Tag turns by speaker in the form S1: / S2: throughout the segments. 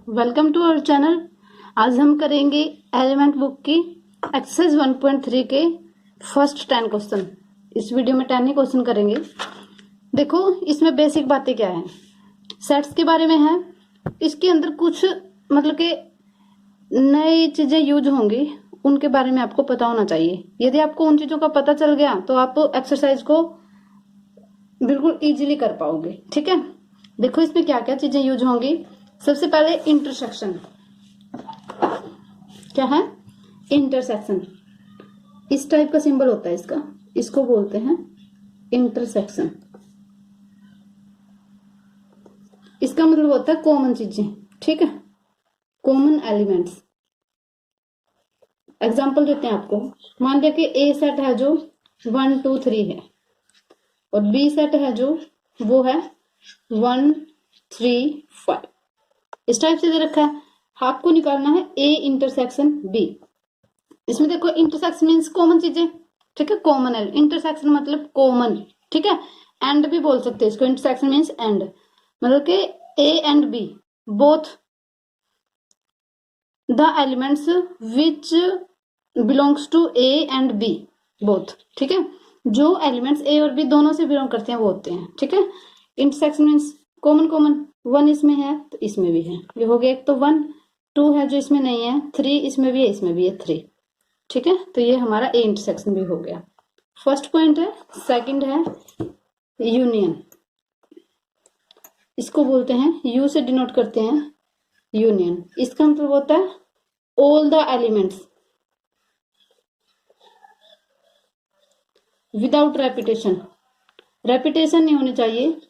S1: Welcome to our channel. आज हम करेंगे एलिमेंट बुक की एक्सरसाइज 1.3 के फर्स्ट 10 क्वेश्चन। इस वीडियो में 10 ही क्वेश्चन करेंगे। देखो इसमें बेसिक बातें क्या है, सेट्स के बारे में है। इसके अंदर कुछ मतलब के नई चीजें यूज होंगी, उनके बारे में आपको पता होना चाहिए। यदि आपको उन चीजों का पता चल गया तो आप एक्सरसाइज को बिल्कुल इजीली कर पाओगे। ठीक है, देखो इसमें क्या क्या चीजें यूज होंगी। सबसे पहले इंटरसेक्शन। क्या है? इंटरसेक्शन। इस टाइप का सिंबल होता है इसका, इसको बोलते हैं इंटरसेक्शन। इसका मतलब होता है कॉमन चीजें। ठीक है, कॉमन एलिमेंट्स। एग्जांपल देते हैं आपको। मान लिया कि ए सेट है जो 1 2 3 है, और बी सेट है जो वो है 1 3 5। इस टाइप से दे रखा है, आपको निकालना है ए इंटरसेक्शन बी। इसमें देखो इंटरसेक्शन मीन्स कॉमन चीजें। ठीक है, कॉमन है इंटरसेक्शन मतलब कॉमन। ठीक है, एंड भी बोल सकते हैं इसको। इंटरसेक्शन मीन्स एंड, मतलब कि A and B both the elements which belongs to A and B both. ठीक है, जो एलिमेंट्स ए और बी दोनों से बिलोंग करते हैं वो होते हैं। ठीक है, इंटरसेक्शन मीन्स कॉमन कॉमन। 1 इसमें है तो इसमें भी है, ये हो गया एक। तो 1 2 है जो इसमें नहीं है, 3 इसमें भी है, इसमें भी है 3। ठीक है, तो ये हमारा ए इंटरसेक्शन भी हो गया। फर्स्ट पॉइंट है। सेकंड है यूनियन। इसको बोलते हैं, यू से डिनोट करते हैं यूनियन। इसका मतलब होता है all the elements without repetition. Repetition नहीं होनी चाहिए।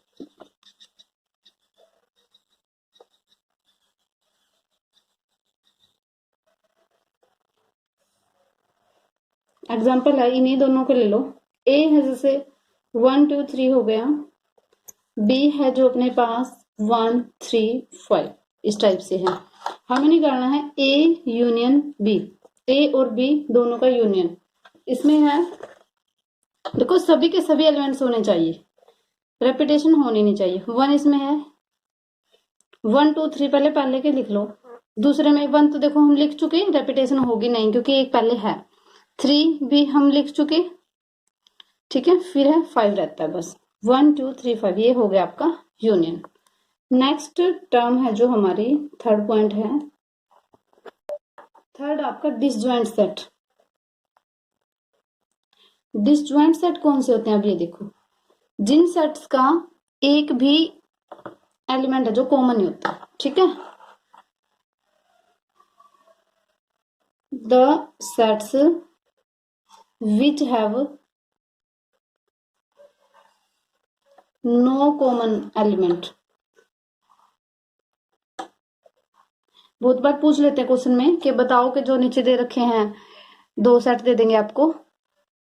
S1: एग्जाम्पल है, इन्हीं दोनों को ले लो। ए है जैसे 1 2 3 हो गया, बी है जो अपने पास 1 3 5। इस टाइप से है। हमें निकालना है ए यूनियन बी, ए और बी दोनों का यूनियन। इसमें है देखो सभी के सभी एलिमेंट्स होने चाहिए, रेपिटेशन होनी नहीं चाहिए। 1 इसमें है, 1 2 3 पहले पहले के लिख लो। दूसरे में 1 तो देखो हम लिख चुके, रेपिटेशन होगी नहीं क्योंकि एक पहले है। 3 भी हम लिख चुके। ठीक है, फिर है 5 रहता है बस। 1 2 3 5 ये हो गया आपका यूनियन। नेक्स्ट टर्म है जो हमारी थर्ड पॉइंट है। थर्ड आपका डिसजॉइंट सेट। डिसजॉइंट सेट कौन से होते हैं? अब ये देखो, जिन सेट्स का एक भी एलिमेंट है जो कॉमन नहीं होता। ठीक है, the sets which have no common element. बहुत बार पूछ लेते हैं क्वेश्चन में कि बताओ कि जो नीचे दे रखे हैं 2 सेट दे देंगे आपको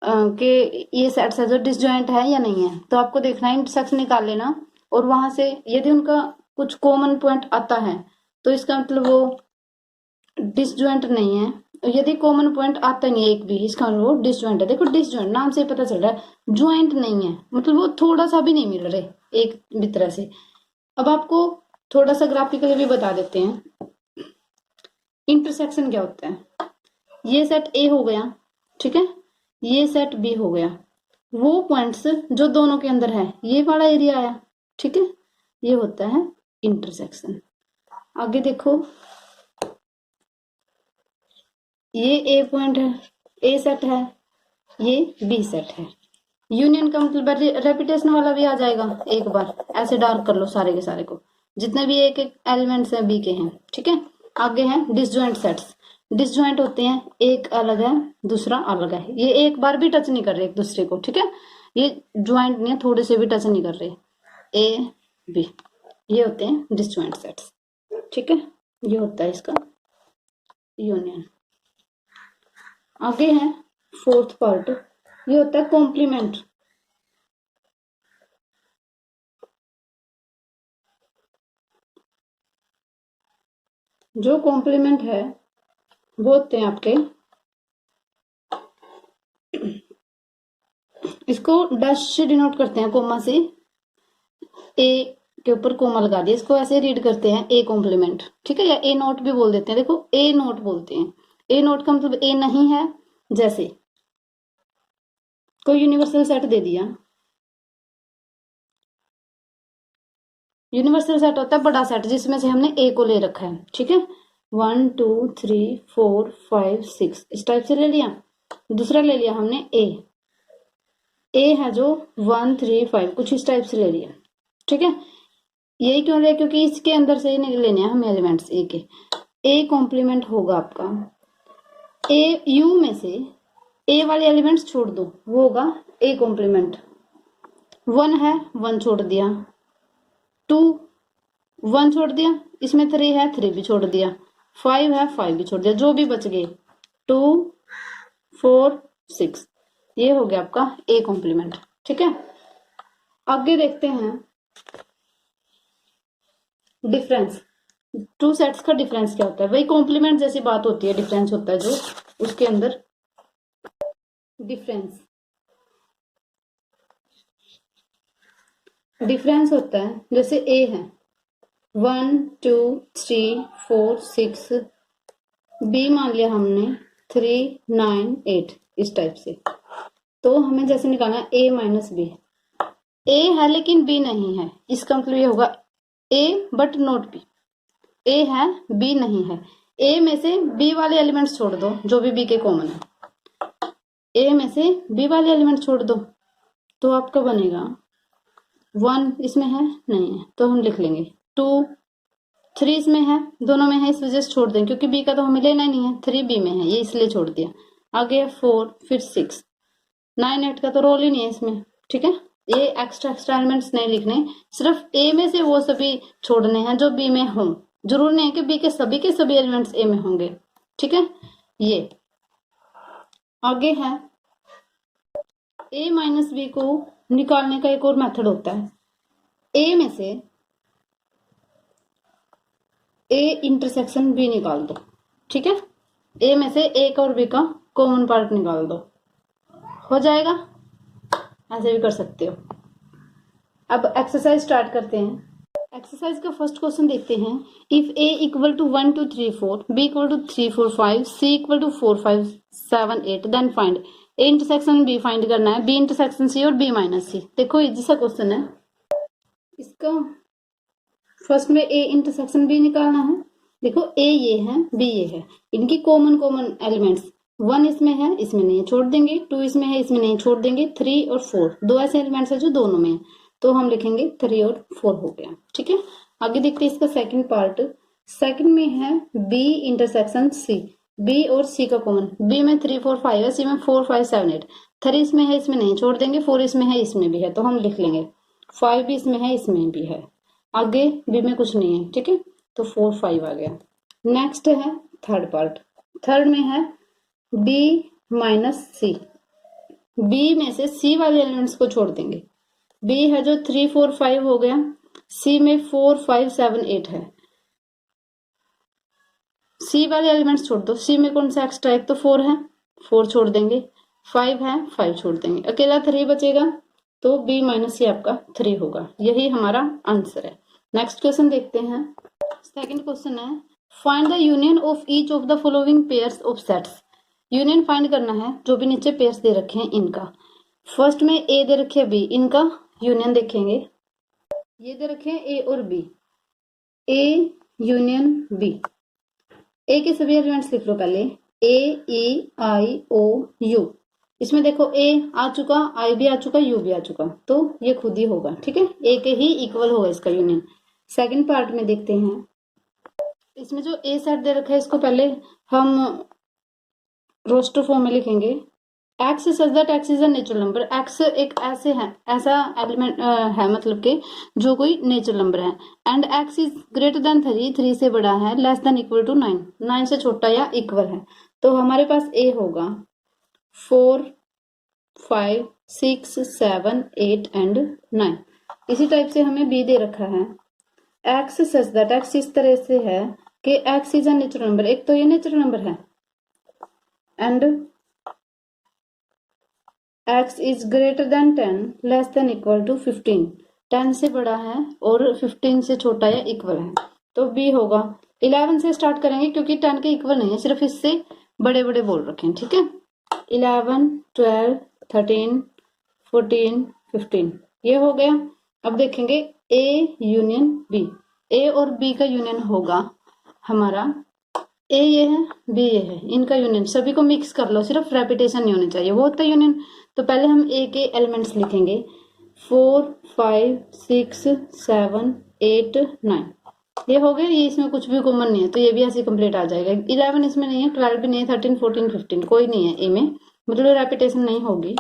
S1: कि ये सेट्स है जो डिसजॉइंट है या नहीं है। तो आपको देखना है, इंटरसेक्शन निकाल लेना, और वहां से यदि उनका कुछ कॉमन पॉइंट आता है तो इसका मतलब वो डिसजॉइंट नहीं है। यदि कॉमन पॉइंट आता नहीं है एक भी, इसका मतलब वो डिसजॉइंट है। देखो डिसजॉइंट नाम से ही पता चल रहा है, ज्वाइंट नहीं है, मतलब वो थोड़ा सा भी नहीं मिल रहे एक भी तरह से। अब आपको थोड़ा सा ग्राफिकली भी बता देते हैं इंटरसेक्शन क्या होता है। ये सेट ए हो गया, ठीक है, ये सेट बी हो गया। वो पॉइंट्स जो दोनों के अंदर है, ये वाला एरिया आया। ठीक है, ये होता है इंटरसेक्शन। आगे देखो, ये ए पॉइंट है, ए सेट है, ये बी सेट है। यूनियन का मतलब रेपिटेशन वाला भी आ जाएगा। एक बार ऐसे डार्क कर लो सारे के सारे को, जितने भी एक एक एलिमेंट्स हैं बी के हैं। ठीक है, आगे है डिसजॉइंट सेट्स। डिसजॉइंट होते हैं, एक अलग है दूसरा अलग है, ये एक बार भी टच नहीं कर रहे एक दूसरे को। ठीक है, ये ज्वाइंट नहीं है, थोड़े से भी टच नहीं कर रहे। ए बी, ये होते हैं डिसजॉइंट सेट्स। ठीक है, ये होता है इसका यूनियन। आगे है फोर्थ पार्ट, ये होता है कॉम्प्लीमेंट। जो कॉम्प्लीमेंट है वो होते हैं आपके, इसको डैश से डिनोट करते हैं, कोमा से। ए के ऊपर कोमा लगा दिया। इसको ऐसे रीड करते हैं ए कॉम्प्लीमेंट, ठीक है, या ए नोट भी बोल देते हैं। देखो ए नोट बोलते हैं। ए नोट का मतलब ए नहीं है। जैसे कोई यूनिवर्सल सेट दे दिया, यूनिवर्सल सेट होता है बड़ा सेट जिसमें से हमने ए को ले रखा है, ठीक है, 1 2 3 4 5 6 इस टाइप से ले लिया। दूसरा ले लिया हमने ए है जो 1 3 5 कुछ इस टाइप से ले लिया, ठीक है। यही क्यों लिया, क्योंकि इसके अंदर से ही नहीं लेने हैं हमें एलिमेंट्स ए के। ए कॉम्प्लीमेंट होगा आपका ए यू में से ए वाले एलिमेंट्स छोड़ दो, वो होगा ए कॉम्प्लीमेंट। 1 है 1 छोड़ दिया, 2 1 छोड़ दिया, इसमें 3 है 3 भी छोड़ दिया, 5 है 5 भी छोड़ दिया, जो भी बच गए 2 4 6, ये हो गया आपका ए कॉम्प्लीमेंट, ठीक है। आगे देखते हैं डिफरेंस। टू सेट्स का डिफरेंस क्या होता है, वही कॉम्प्लीमेंट जैसी बात होती है, डिफरेंस होता है जो उसके अंदर डिफरेंस होता है। जैसे ए है 1 2 3 4 6, बी मान लिया हमने 3 9 8 इस टाइप से। तो हमें जैसे निकालना ए माइनस बी। ए है लेकिन बी नहीं है, इसका मतलब ये होगा ए बट नॉट बी। ए है बी नहीं है, ए में से बी वाले एलिमेंट्स छोड़ दो जो भी बी के कॉमन है। ए में से बी वाले एलिमेंट छोड़ दो तो आपका बनेगा 1 इसमें है नहीं है तो हम लिख लेंगे 2 3 इसमें है, दोनों में है इस वजह से छोड़ देंगे, क्योंकि बी का तो हमें लेना ही नहीं है, 3 बी में है ये इसलिए छोड़ दिया। आगे 4 फिर 6 9 8 का तो रोल ही नहीं है इसमें, ठीक है। ये एक्स्ट्रा एलिमेंट्स नहीं लिखने, सिर्फ ए में से वो सभी छोड़ने हैं जो बी में हों। जरूर नहीं है कि बी के सभी एलिमेंट्स ए में होंगे, ठीक है। ये आगे है ए माइनस बी को निकालने का एक और मेथड होता है। ए में से ए इंटरसेक्शन बी निकाल दो, ठीक है। ए में से ए और बी का कॉमन पार्ट निकाल दो, हो जाएगा। ऐसे भी कर सकते हो। अब एक्सरसाइज स्टार्ट करते हैं। एक्सरसाइज का फर्स्ट क्वेश्चन देखते हैं। If A equal to 1 2 3 4, B equal to 3 4 5, C equal to 4 5 7 8, then find A intersection B. Find करना है बी इंटरसेक्शन सी और बी माइनस सी। देखो इजी सा क्वेश्चन है। इसका फर्स्ट में ए इंटरसेक्शन बी निकालना है। देखो ए ये है बी ये है, इनकी कॉमन एलिमेंट्स 1 इसमें है इसमें नहीं है छोड़ देंगे, 2 इसमें है इसमें नहीं छोड़ देंगे, 3 और 4 दो ऐसे एलिमेंट्स है जो दोनों में है, तो हम लिखेंगे 3 और 4 हो गया, ठीक है। आगे देखते हैं इसका सेकंड पार्ट। सेकंड में है बी इंटरसेक्शन सी, बी और सी का कॉमन। बी में 3 4 5 है, सी में 4 5 7 8, 3 इसमें है इसमें नहीं छोड़ देंगे, 4 इसमें है इसमें भी है तो हम लिख लेंगे, 5 भी इसमें है इसमें भी है। आगे बी में कुछ नहीं है, ठीक है, तो 4 5 आ गया। नेक्स्ट है थर्ड पार्ट। थर्ड में है बी माइनस सी, बी में से सी वाले एलिमेंट्स को छोड़ देंगे। बी है जो 3 4 5 हो गया, सी में 4 5 7 8 है, सी वाले एलिमेंट्स छोड़ दो। सी में कौन सा एक्स्ट्रा, एक तो 4 है 4 छोड़ देंगे, 5 है 5 छोड़ देंगे, अकेला 3 बचेगा, तो बी माइनस सी आपका 3 होगा। यही हमारा आंसर है। नेक्स्ट क्वेश्चन देखते हैं। सेकंड क्वेश्चन है find the union of each of the following pairs of sets. Union find करना है जो भी नीचे पेयर्स दे रखे हैं इनका। फर्स्ट में ए दे रखे है बी, इनका यूनियन देखेंगे। ये दे रखे हैं ए और बी, ए यूनियन बी। ए के सभी एलिमेंट्स लिख लो पहले, ए ई आई ओ यू। इसमें देखो ए आ चुका, आई भी आ चुका, यू भी आ चुका, तो ये खुद ही होगा, ठीक है, ए के ही इक्वल होगा इसका यूनियन। सेकंड पार्ट में देखते हैं। इसमें जो ए सेट दे रखा है इसको पहले हम रोस्टर फॉर्म में लिखेंगे। X such that x is a natural number. X एक ऐसे है, ऐसा एलिमेंट है मतलब कि जो कोई नेचुरल नंबर है। And x is greater than 3, 3 से बड़ा है, लेस देन इक्वल टू 9, 9 से छोटा या इक्वल है। तो हमारे पास ए होगा 4 5 6 7 8 एंड 9। इसी टाइप से हमें बी दे रखा है एक्स सच दैट एक्स इस तरह से है कि x is a natural number, एक तो ये नेचुरल नंबर है, and x is greater than 10 less than equal to 15, 10 से बड़ा है और 15 से छोटा या इक्वल है, तो बी होगा। 11 से स्टार्ट करेंगे क्योंकि 10 के इक्वल नहीं है, सिर्फ इससे बड़े बड़े बोल रखे हैं, ठीक है। 11, 12, 13, 14, 15 ये हो गया। अब देखेंगे ए यूनियन बी। ए और बी का यूनियन होगा हमारा, ए ये है, बी ये है, इनका यूनियन। सभी को मिक्स कर लो, सिर्फ रेपिटेशन नहीं होनी चाहिए, वो होता है यूनियन। तो पहले हम ए के एलिमेंट्स लिखेंगे, 4, 5, 6, 7, 8, 9 ये हो गया। ये इसमें कुछ भी कॉमन नहीं है, तो ये भी ऐसे कंप्लीट आ जाएगा। 11 इसमें नहीं है, 12 भी नहीं है, 13, 14, 15 कोई नहीं है ए में, मतलब रेपिटेशन नहीं होगी।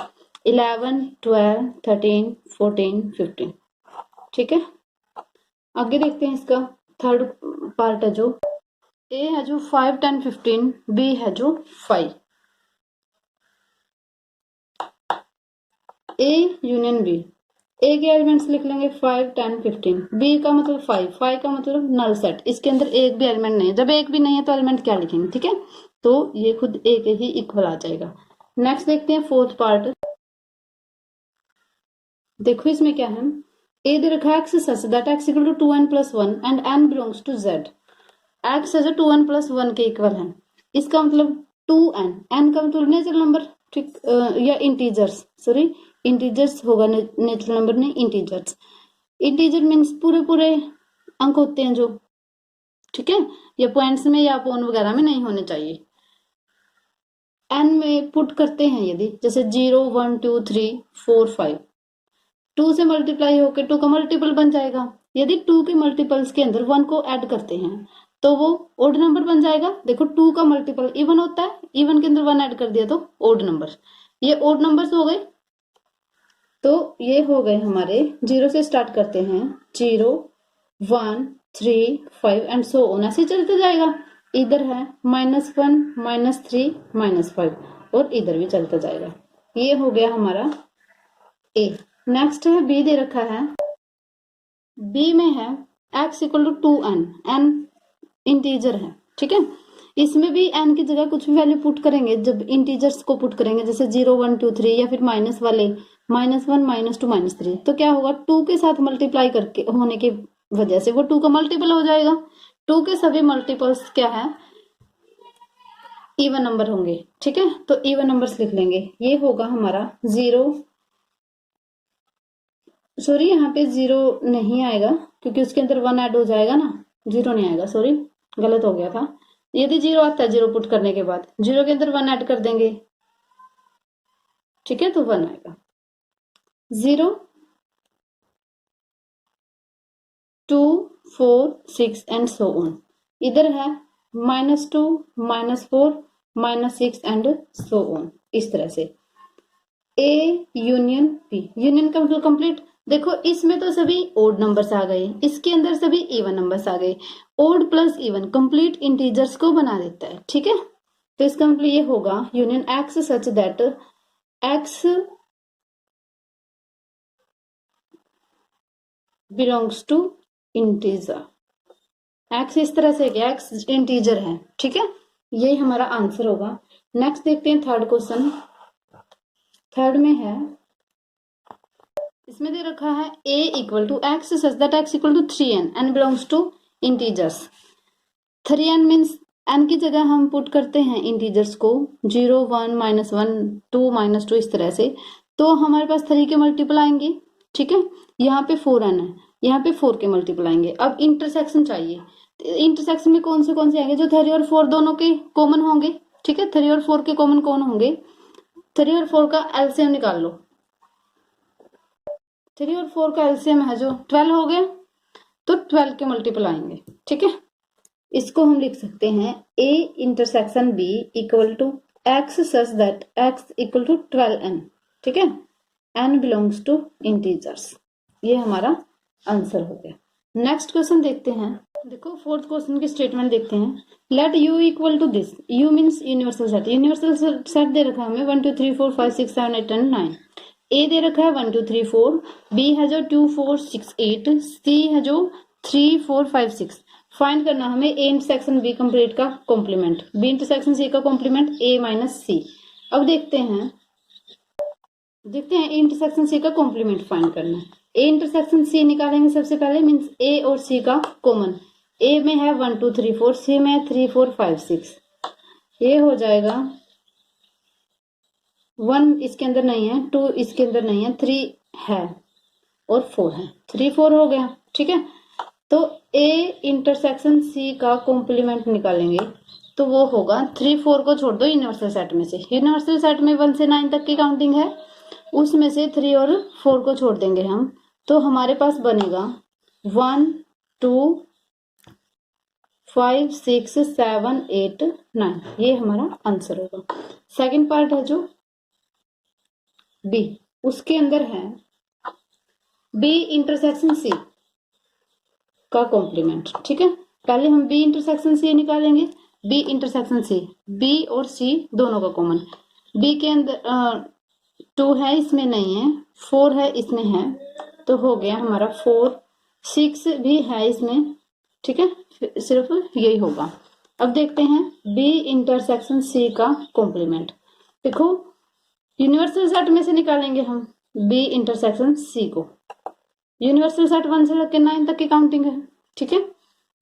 S1: 11, 12, 13, 14, 15 ठीक है। आगे देखते हैं इसका थर्ड पार्ट है जो ए है जो 5, 10, 15, बी है जो 5। ए यूनियन बी, ए के एलिमेंट्स लिख लेंगे 5, 10, 15, बी का मतलब 5, 5 का मतलब नल सेट, इसके अंदर एक भी एलिमेंट नहीं है। जब एक भी नहीं है तो एलिमेंट क्या लिखेंगे, ठीक है, तो ये खुद ए के ही इक्वल आ जाएगा। नेक्स्ट देखते हैं फोर्थ पार्ट। देखो इसमें क्या है, ए दे रखा है X such that X equal to 2n + 1 and n belongs to z। X है जो 2n + 1 के इक्वल है, इसका मतलब 2n, n का मतलब नेचुरल नंबर, ठीक, या इंटीजर्स, सॉरी इंटीजर्स होगा, नेचुरल नंबर नहीं इंटीजर्स। इंटीजर मीन्स पूरे पूरे अंक होते हैं जो, ठीक है, या पॉइंट्स में या अपॉन वगैरह में नहीं होने चाहिए। n में पुट करते हैं यदि, जैसे 0, 1, 2, 3, 4, 5, 2 से मल्टीप्लाई होकर 2 का मल्टीपल बन जाएगा। यदि 2 के मल्टीपल्स के अंदर 1 को ऐड करते हैं तो वो ओड नंबर बन जाएगा। देखो 2 का मल्टीपल इवन होता है, इवन के अंदर 1 ऐड कर दिया तो ओड नंबर, ये ओड नंबर्स हो गए। तो ये हो गए हमारे, 0 से स्टार्ट करते हैं, 0, 1, 3, 5 एंड सो ऑन, ऐसे चलते जाएगा। इधर है -1, -3, -5 और इधर भी चलता जाएगा। ये हो गया हमारा ए। नेक्स्ट है बी दे रखा है, बी में है x = 2n, n इंटीजर है, ठीक है। इसमें भी n की जगह कुछ भी वैल्यू पुट करेंगे, जब इंटीजर्स को पुट करेंगे, जैसे 0, 1, 2, 3 या फिर माइनस वाले -1, -2, -3, तो क्या होगा, 2 के साथ मल्टीप्लाई करके होने की वजह से वो 2 का मल्टीपल हो जाएगा। 2 के सभी मल्टीपल्स क्या है, इवन नंबर होंगे, ठीक है, तो इवन नंबर्स लिख लेंगे। ये होगा हमारा 0, सॉरी यहाँ पे 0 नहीं आएगा क्योंकि उसके अंदर 1 ऐड हो जाएगा ना, 0 नहीं आएगा, सॉरी गलत हो गया था। यदि 0 आता है 0 पुट करने के बाद, 0 के अंदर 1 ऐड कर देंगे, ठीक है, तो 1 आएगा। 0, 2, 4, 6 एंड सो ऑन। इधर है -2, -4, -6 एंड सो ऑन, इस तरह से। ए यूनियन बी, यूनियन का मतलब कंप्लीट। देखो इसमें तो सभी ओड नंबर्स आ गए, इसके अंदर सभी इवन नंबर्स आ गए। Odd plus even complete integers को बना देता है, ठीक है। तो इसका मतलब ये होगा union X such that X belongs to integer. X इस तरह से गया, एक्स इंटीजर है, ठीक है, यही हमारा आंसर होगा। नेक्स्ट देखते हैं थर्ड क्वेश्चन। थर्ड में है, इसमें दे रखा है a = x such that x = 3n, n belongs to integers. 3n means n की जगह हम पुट करते हैं इंटीजर्स को, 0, 1, -1, 2, -2 इस तरह से, तो हमारे पास 3 के मल्टीपल आएंगे, ठीक है। यहाँ पे 4n है, यहाँ पे 4 के मल्टीपल आएंगे। अब इंटरसेक्शन चाहिए, इंटरसेक्शन में कौन से आएंगे, जो 3 और 4 दोनों के कॉमन होंगे, ठीक है। 3 और 4 के कॉमन कौन होंगे, 3 और 4 का एलसीएम निकाल लो। 3 और 4 का एलसीएम है जो 12 हो गया, तो 12 के मल्टीपल आएंगे, ठीक है। इसको हम लिख सकते हैं a intersection b = x such that x = 12n, ठीक है, n बिलोंग्स टू इंटीजर्स। ये हमारा आंसर हो गया। नेक्स्ट क्वेश्चन देखते हैं। देखो फोर्थ क्वेश्चन की स्टेटमेंट देखते हैं। Let u = this, u means universal set. Universal set दे रखा है हमें 1, 2, 3, 4, 5, 6, 7, 8, 9। ए दे रखा है 1, 2, 3, 4, बी है जो 2, 4, 6, 8, सी है जो 3, 4, 5, 6। फाइंड करना हमें ए इंटरसेक्शन बी कंप्लीट का कॉम्प्लीमेंट, बी इंटरसेक्शन सी का कॉम्प्लीमेंट a - c। अब देखते हैं ए इंटरसेक्शन सी का कॉम्प्लीमेंट फाइंड करना है। ए इंटरसेक्शन सी निकालेंगे सबसे पहले, मीन्स ए और सी का कॉमन। ए में है 1 2 3 4, सी में है 3 4 5 6। ये हो जाएगा 1 इसके अंदर नहीं है, 2 इसके अंदर नहीं है, 3 है और 4 है, 3 4 हो गया। ठीक है, तो ए इंटरसेक्शन सी का कॉम्प्लीमेंट निकालेंगे तो वो होगा 3 4 को छोड़ दो यूनिवर्सल सेट में से। यूनिवर्सल सेट में 1 से 9 तक की काउंटिंग है, उसमें से 3 और 4 को छोड़ देंगे हम, तो हमारे पास बनेगा 1 2 5 6 7 8 9। ये हमारा आंसर होगा। सेकंड पार्ट है जो बी, उसके अंदर है बी इंटरसेक्शन सी का कॉम्प्लीमेंट। ठीक है, पहले हम बी इंटरसेक्शन सी निकालेंगे। बी इंटरसेक्शन सी, बी और सी दोनों का कॉमन। बी के अंदर 2 है, इसमें नहीं है, 4 है, इसमें है, तो हो गया हमारा 4। 6 भी है इसमें। ठीक है, सिर्फ यही होगा। अब देखते हैं बी इंटरसेक्शन सी का कॉम्प्लीमेंट। देखो यूनिवर्सल सेट में से निकालेंगे हम बी इंटरसेक्शन सी को। यूनिवर्सल सेट 1 से लेकर 9 तक की काउंटिंग है। ठीक है,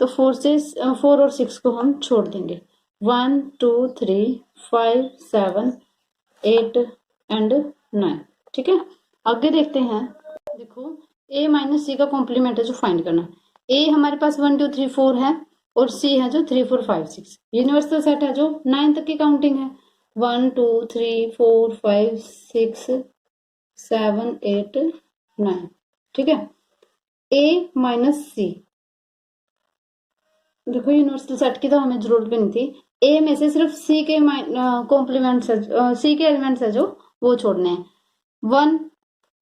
S1: तो 4 और 6 को हम छोड़ देंगे। 1 2 3 5 7 8 एंड 9। ठीक है, आगे देखते हैं। देखो a माइनस सी का कॉम्प्लीमेंट है जो फाइंड करना। a हमारे पास 1 2 3 4 है और c है जो 3 4 5 6। यूनिवर्सल सेट है जो 9 तक की काउंटिंग है। 1 2 3 4 5 6 7 8 9। ठीक है, a माइनस सी, देखो यूनिवर्सल सेट की तो हमें जरूरत भी नहीं थी। ए में से सिर्फ सी के कॉम्प्लीमेंट्स है, सी के एलिमेंट्स है जो वो छोड़ने हैं। 1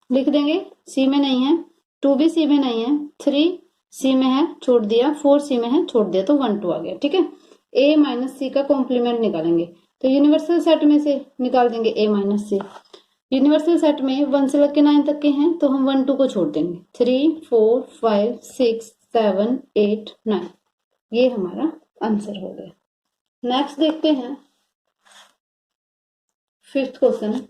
S1: लिख देंगे, सी में नहीं है। 2 भी सी में नहीं है। 3 सी में है, छोड़ दिया। 4 सी में है, छोड़ दिया, तो 1 2 आ गया। ठीक है, ए माइनस सी का कॉम्प्लीमेंट निकालेंगे तो यूनिवर्सल सेट में से निकाल देंगे ए माइनस सी। यूनिवर्सल सेट में 1 से लेकर 9 तक के हैं, तो हम 1 2 को छोड़ देंगे। 3 4 5 6 7 8 9। ये हमारा आंसर हो गया। नेक्स्ट देखते हैं फिफ्थ क्वेश्चन।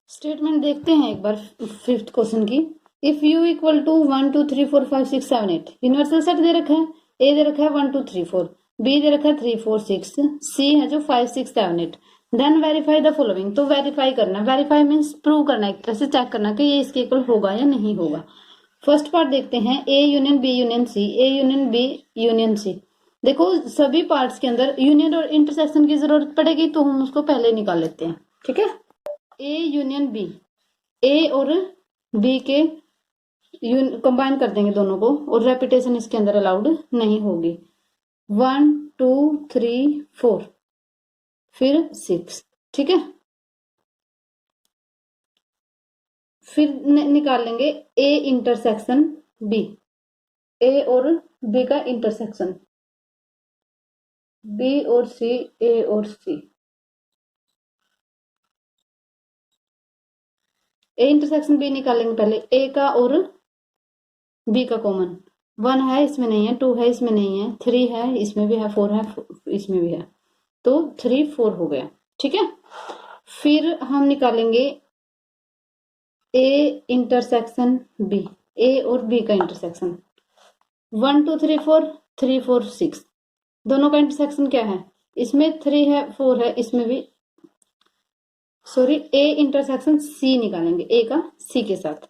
S1: स्टेटमेंट देखते हैं एक बार फिफ्थ क्वेश्चन की। If U equal to 1 2 3 4 5 6 7 8, universal set दे रखा है। ए दे रखा है 1 2 3 4, बी दे रखा है 3 4 6, सी है जो 5 6 7 8। देन वेरीफाई द फॉलोइंग, तो वेरीफाई करना। वेरीफाई मीन्स प्रूव करना, एक तरह से चेक करना कि ये इसके इक्वल होगा या नहीं होगा। फर्स्ट पार्ट देखते हैं, A union B union C, A union B union C. देखो सभी पार्ट्स के अंदर यूनियन और इंटरसेक्शन की जरूरत पड़ेगी, तो हम उसको पहले निकाल लेते हैं। ठीक है, ए यूनियन बी, ए और बी के कंबाइन कर देंगे दोनों को, और रेपिटेशन इसके अंदर अलाउड नहीं होगी। 1 2 3 4 फिर 6। ठीक है, फिर निकाल लेंगे ए इंटरसेक्शन बी, ए और बी का इंटरसेक्शन, बी और सी, ए और सी। ए इंटरसेक्शन बी निकालेंगे पहले, ए का और बी का कॉमन। 1 है, इसमें नहीं है। 2 है, इसमें नहीं है। 3 है, इसमें भी है। 4 है, इसमें भी है, तो 3 4 हो गया। ठीक है, फिर हम निकालेंगे ए इंटरसेक्शन बी, ए और बी का इंटरसेक्शन। 1 2 3 4 3 4 6, दोनों का इंटरसेक्शन क्या है? इसमें 3 है, 4 है, इसमें भी। सॉरी, ए इंटरसेक्शन सी निकालेंगे, ए का सी के साथ।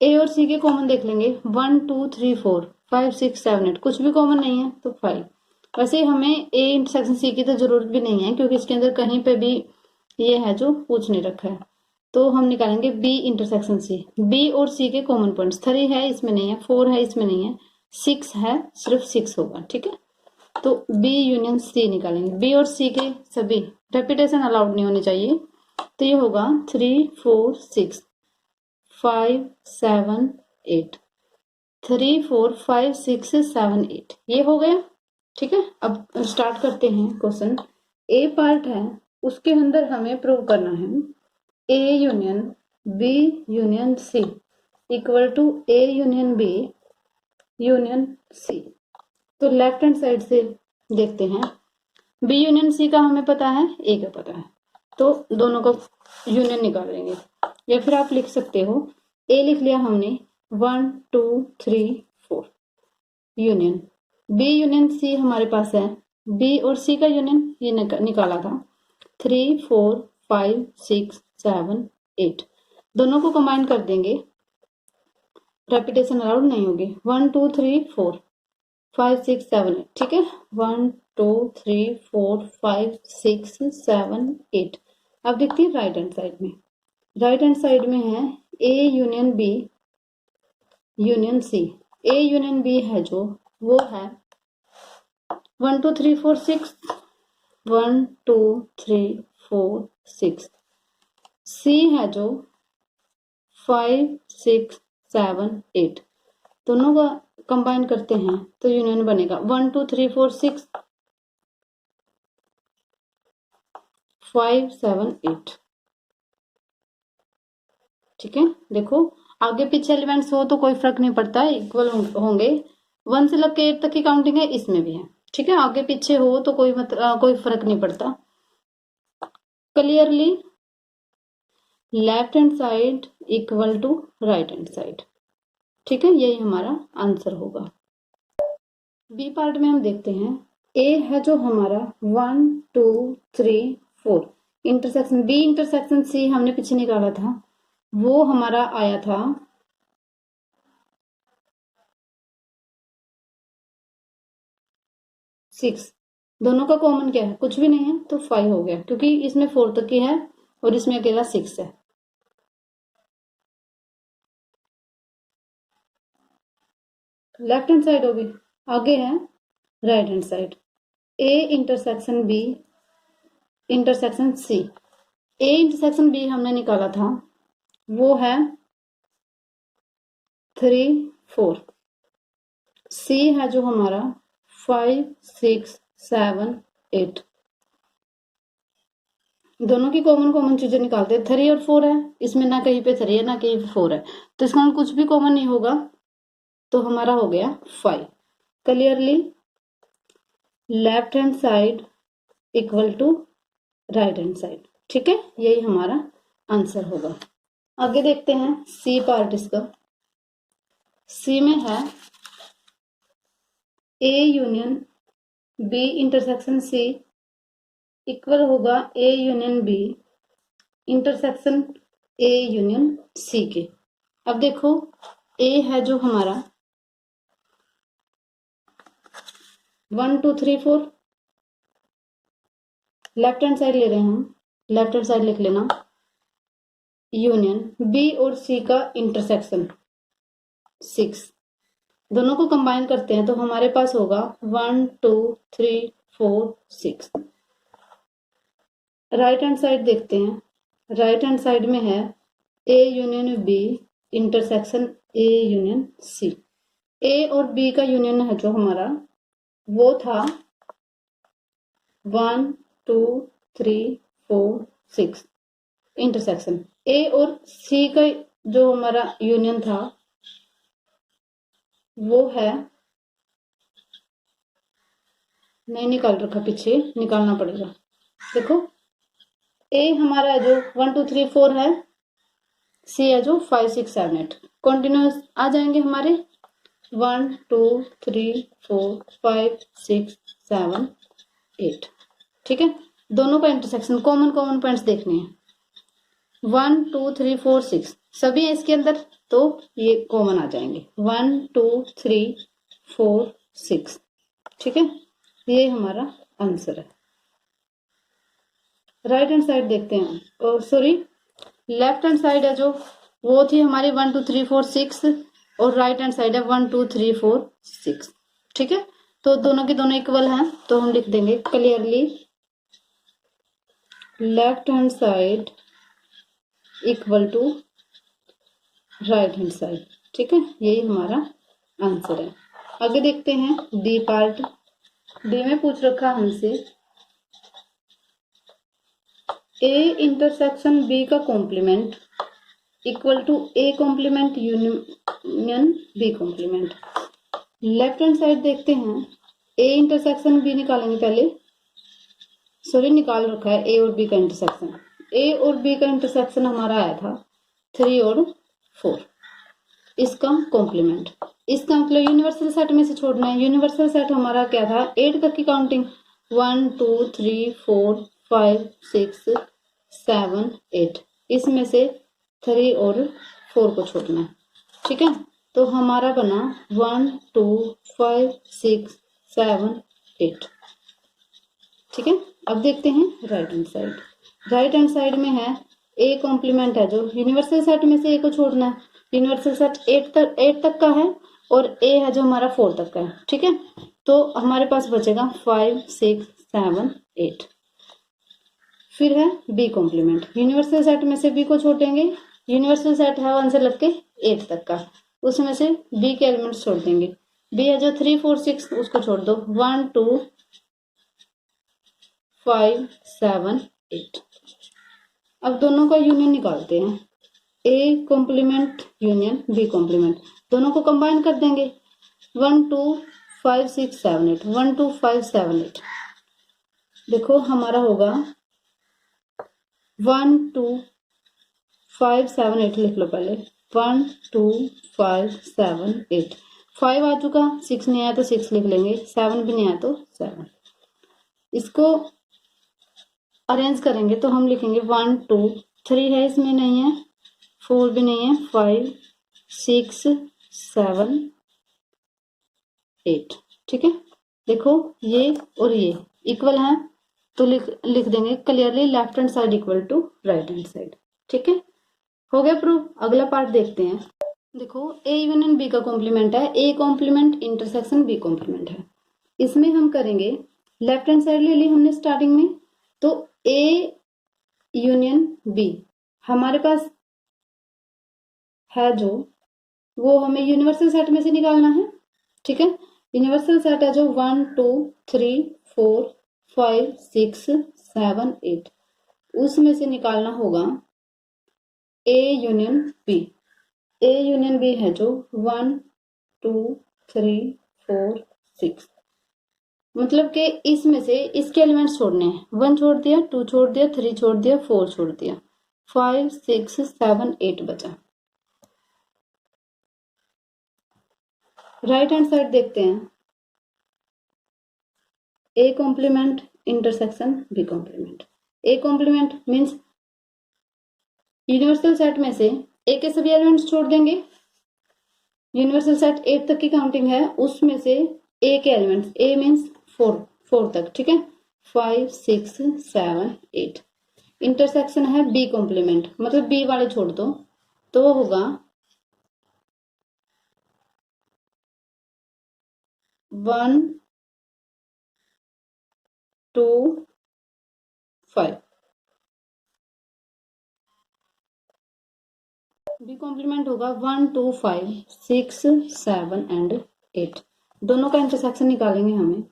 S1: ए और सी के कॉमन देख लेंगे। 1 2 3 4 5 6 7 8, कुछ भी कॉमन नहीं है तो 5। वैसे हमें ए इंटरसेक्शन सी की तो जरूरत भी नहीं है, क्योंकि इसके अंदर कहीं पे भी ये है जो पूछ नहीं रखा है। तो हम निकालेंगे बी इंटरसेक्शन सी। बी और सी के कॉमन पॉइंट्स, 3 है, इसमें नहीं है। 4 है, इसमें नहीं है। 6 है, सिर्फ 6 होगा। ठीक है, तो बी यूनियन सी निकालेंगे। बी और सी के सभी, रेपिटेशन अलाउड नहीं होनी चाहिए, तो ये होगा 3 4 6 5 7 8, 3 4 5 6 7 8, ये हो गया। ठीक है, अब स्टार्ट करते हैं क्वेश्चन। ए पार्ट है, उसके अंदर हमें प्रूव करना है A union B union C equal to A union B union C. तो लेफ्ट हैंड साइड से देखते हैं, बी यूनियन सी का हमें पता है, ए का पता है, तो दोनों का यूनियन निकालेंगे। या फिर आप लिख सकते हो, ए लिख लिया हमने 1 2 3 4 यूनियन, बी यूनियन सी हमारे पास है, बी और सी का यूनियन ये निकाला था 3 4 5 6 7 8, दोनों को कंबाइन कर देंगे, रेपिटेशन अलाउड नहीं होगी। 1 2 3 4 5 6 7 8, ठीक है, 1 2 3 4 5 6 7 8। अब देखते हैं राइट हैंड साइड में, राइट हैंड साइड में है A union B union C. A union B है जो, वो है 1 2 3 4 6, 1 2 3 4 6। सी है जो 5 6 7 8, दोनों का कंबाइन करते हैं तो यूनियन बनेगा 1 2 3 4 6 5 7 8, ठीक है। देखो आगे पीछे एलिमेंट्स हो तो कोई फर्क नहीं पड़ता, इक्वल होंगे। 1 से लेकर 8 तक की काउंटिंग है, इसमें भी है, ठीक है। आगे पीछे हो तो कोई फर्क नहीं पड़ता। Clearly left hand side equal to right hand side, ठीक है, यही हमारा आंसर होगा। बी पार्ट में हम देखते हैं, ए है जो हमारा 1 2 3 4 इंटरसेक्शन, बी इंटरसेक्शन सी हमने पीछे निकाला था, वो हमारा आया था 6। दोनों का कॉमन क्या है, कुछ भी नहीं है, तो 5 हो गया, क्योंकि इसमें 4 तक की है और इसमें अकेला 6 है। लेफ्ट हैंड साइड होगी, आगे है right hand side, A intersection B intersection C. A intersection B हमने निकाला था, वो है 3 4। सी है जो हमारा 5 6 7 8, दोनों की कॉमन चीजें निकालते हैं। 3 और 4 है, इसमें ना कहीं पे 3 है ना कहीं पे 4 है, तो इसका कुछ भी कॉमन नहीं होगा, तो हमारा हो गया 5। Clearly left hand side equal to right hand side, ठीक है, यही हमारा आंसर होगा। आगे देखते हैं सी पार्ट इसका। सी में है A union B intersection C equal होगा A union B intersection A union C के। अब देखो ए है जो हमारा 1 2 3 4, लेफ्ट हैंड साइड ले रहे हैं हम, लेफ्ट हैंड साइड लिख लेना, यूनियन बी और सी का इंटरसेक्शन 6, दोनों को कंबाइन करते हैं तो हमारे पास होगा 1 2 3 4 6। राइट हैंड साइड देखते हैं, राइट हैंड साइड में है A union B intersection A union C. A और बी का यूनियन है जो हमारा, वो था 1 2 3 4 6 इंटरसेक्शन। ए और सी का जो हमारा यूनियन था वो है, नहीं निकाल रखा, पीछे निकालना पड़ेगा। देखो ए हमारा जो 1 2 3 4 है, सी है जो 5 6 7 8, कॉन्टिन्यूस आ जाएंगे हमारे 1 2 3 4 5 6 7 8, ठीक है। दोनों का इंटरसेक्शन कॉमन पॉइंट्स देखने हैं, 1 2 3 4 6 सभी है इसके अंदर, तो ये कॉमन आ जाएंगे 1 2 3 4 6, ठीक है, ये हमारा आंसर है। राइट हैंड साइड देखते हैं, और सॉरी लेफ्ट हैंड साइड है जो, वो थी हमारी 1 2 3 4 6 और राइट हैंड साइड है 1 2 3 4 6, ठीक है। तो दोनों के दोनों इक्वल हैं, तो हम लिख देंगे clearly left hand side equal to right hand side, ठीक है, यही हमारा आंसर है। आगे देखते हैं डी पार्ट। डी में पूछ रखा हमसे ए इंटरसेक्शन बी का complement equal to A complement union B complement. Left hand side देखते हैं, ए इंटरसेक्शन बी निकालेंगे पहले, सॉरी निकाल रखा है ए और बी का इंटरसेक्शन। ए और बी का इंटरसेक्शन हमारा आया था 3 और 4, इसका कॉम्प्लीमेंट। इसका मतलब यूनिवर्सल सेट में से छोड़ना है। यूनिवर्सल सेट हमारा क्या था, 8 तक की काउंटिंग, 1 2 3 4 5 6 7 8, इसमें से 3 और 4 को छोड़ना है, ठीक है। तो हमारा बना 1 2 5 6 7 8, ठीक है। अब देखते हैं right hand side. Right hand side में है ए कॉम्प्लीमेंट है, जो यूनिवर्सल सेट में से ए को छोड़ना है। यूनिवर्सल सेट 8 तक का है और ए है जो हमारा 4 तक का है, ठीक है। तो हमारे पास बचेगा 5 6 7 8। फिर है बी कॉम्प्लीमेंट, यूनिवर्सल सेट में से बी को छोड़ेंगे। यूनिवर्सल सेट है 1 से लग के 8 तक का, उसमें से बी के एलिमेंट्स छोड़ देंगे। बी है जो 3 4 6, उसको छोड़ दो, 1 2 5 7 8। अब दोनों का यूनियन निकालते हैं, A complement union B complement, दोनों को कंबाइन कर देंगे। 1 2 5 6 7 8, 1 2 5 7 8। देखो हमारा होगा 1 2 5 7 8, लिख लो पहले, 1 2 5 7 8। 5 आ चुका, 6 नहीं आया तो 6 लिख लेंगे, 7 भी नहीं आया तो 7। इसको अरेंज करेंगे तो हम लिखेंगे 1 2 3 है, इसमें नहीं है, 4 भी नहीं है, 5 6 7 8, ठीक है। देखो ये और ये इक्वल है, तो लिख देंगे clearly left hand side equal to right hand side, ठीक है। हो गया प्रूफ। अगला पार्ट देखते हैं। देखो ए यूनियन बी का कॉम्प्लीमेंट है, A complement intersection B complement है। इसमें हम करेंगे, लेफ्ट हैंड साइड ले ली हमने स्टार्टिंग में, तो ए यूनियन बी हमारे पास है जो, वो हमें यूनिवर्सल सेट में से निकालना है, ठीक है। यूनिवर्सल सेट है जो 1 2 3 4 5 6 7 8, उसमें से निकालना होगा A union B. A union B है जो 1 2 3 4 6, मतलब कि इसमें से इसके एलिमेंट्स छोड़ने हैं। 1 छोड़ दिया, 2 छोड़ दिया, 3 छोड़ दिया, 4 छोड़ दिया, 5 6 7 8 बचा। राइट हैंड साइड देखते हैं, A complement intersection B complement. A complement means universal set में से ए के सभी एलिमेंट्स छोड़ देंगे। यूनिवर्सल सेट 8 तक की काउंटिंग है, उसमें से ए के एलिमेंट्स, ए मीन्स 4 तक, ठीक है, 5 6 7 8। इंटरसेक्शन है बी कॉम्प्लीमेंट, मतलब बी वाले छोड़ दो, तो वो होगा 1 2 5। बी कॉम्प्लीमेंट होगा 1 2 5 6 7 एंड 8। दोनों का इंटरसेक्शन निकालेंगे हमें,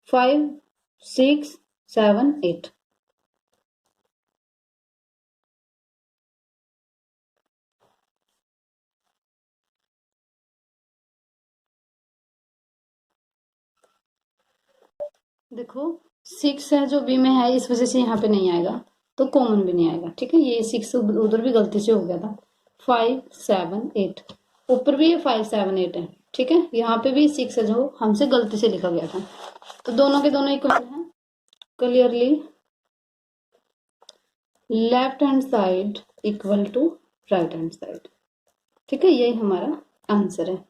S1: 5 6 7 8। देखो 6 है जो बी में है, इस वजह से यहाँ पे नहीं आएगा, तो कॉमन भी नहीं आएगा, ठीक है। ये 6 उधर भी गलती से हो गया था। 5 7 8, ऊपर भी ये 5 7 8 है, ठीक है। यहाँ पे भी 6 है जो हमसे गलती से लिखा गया था, तो दोनों के दोनों इक्वल हैं। Clearly left hand side equal to right hand side, ठीक है। यही हमारा आंसर है।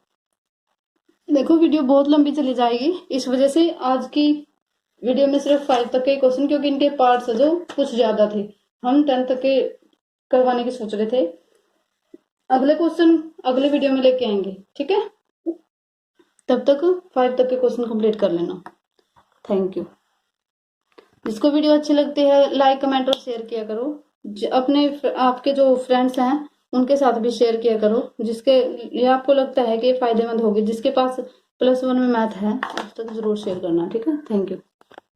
S1: देखो वीडियो बहुत लंबी चली जाएगी, इस वजह से आज की वीडियो में सिर्फ 5 तक के क्वेश्चन, क्योंकि इनके पार्ट्स जो कुछ ज्यादा थे, हम 10 तक के करवाने की सोच रहे थे। अगले क्वेश्चन अगले वीडियो में लेके आएंगे, ठीक है। तब तक 5 तक के क्वेश्चन कंप्लीट कर लेना। Thank you. जिसको वीडियो अच्छी लगती है लाइक कमेंट और शेयर किया करो। अपने आपके जो फ्रेंड्स हैं उनके साथ भी शेयर किया करो, जिसके ये आपको लगता है कि फायदेमंद होगी। जिसके पास +1 में मैथ है उस तक जरूर शेयर करना, ठीक है। Thank you.